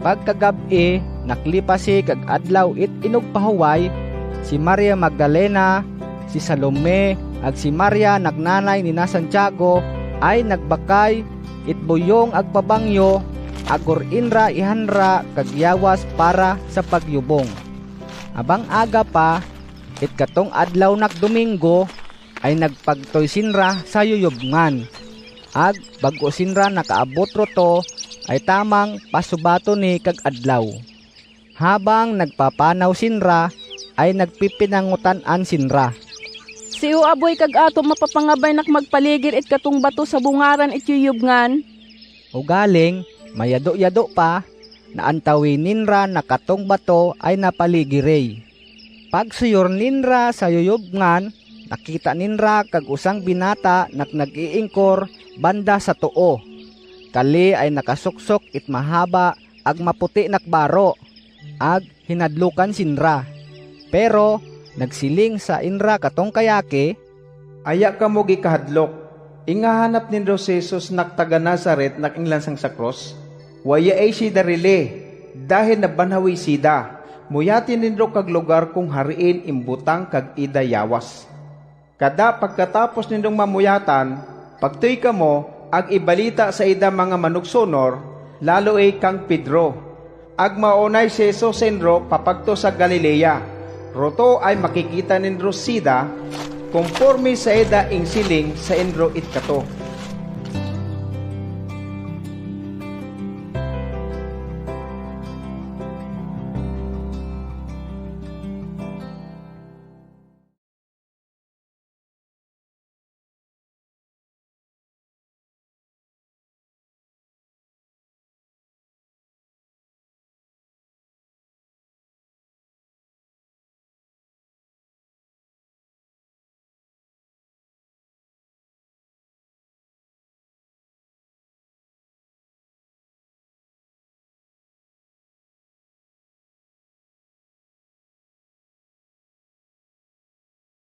Pagkagabi, naklipasi kag adlaw it inugpahuway, si Maria Magdalena, si Salome, ag si Maria nagnanay ni na Santiago ay nagbakay itbuyong agpabangyo agor inra ihanra kag yawas para sa pagyubong. Abang aga pa, it katong adlaw nak Domingo ay nagpagtoy sinra sa yuyubngan. Ag bago sinra nakaabot roto ay tamang pasubato ni kag adlaw. Habang nagpapanaw sinra ay nagpipinangutan-an sinra. Si Uaboy kag ato mapapangabay nak magpaligir it katong bato sa bungaran it yuyubngan. Ugaling, mayado-yado pa, naantawi ninra na katong bato ay napaligirey. Pagsuyor ninra sa yuyubngan, nakita ninra kag usang binata nak nag-iingkor banda sa tuo. Kali ay nakasuksok it mahaba ag maputi nakbaro, ag hinadlukan sinra. Pero nagsiling sa inra katong kayake, Aya ka mo gikahadlok, ingahanap ni Jesus nak taga Nazaret nak inglansang sa cross. Waya ay si darile, dahil nabanhawi sida, muyatin nindro kag lugar kung hariin imbutang kag ida yawas. Kada pagkatapos nindong mamuyatan, pagtoy ka mo, ag ibalita sa ida mga manugsonor, lalo ay kang Pedro. Ag maunay si Jesus senro papagto sa Galilea. Roto ay makikita nindro sida, konforme sa ida ing siling sa enro it kato.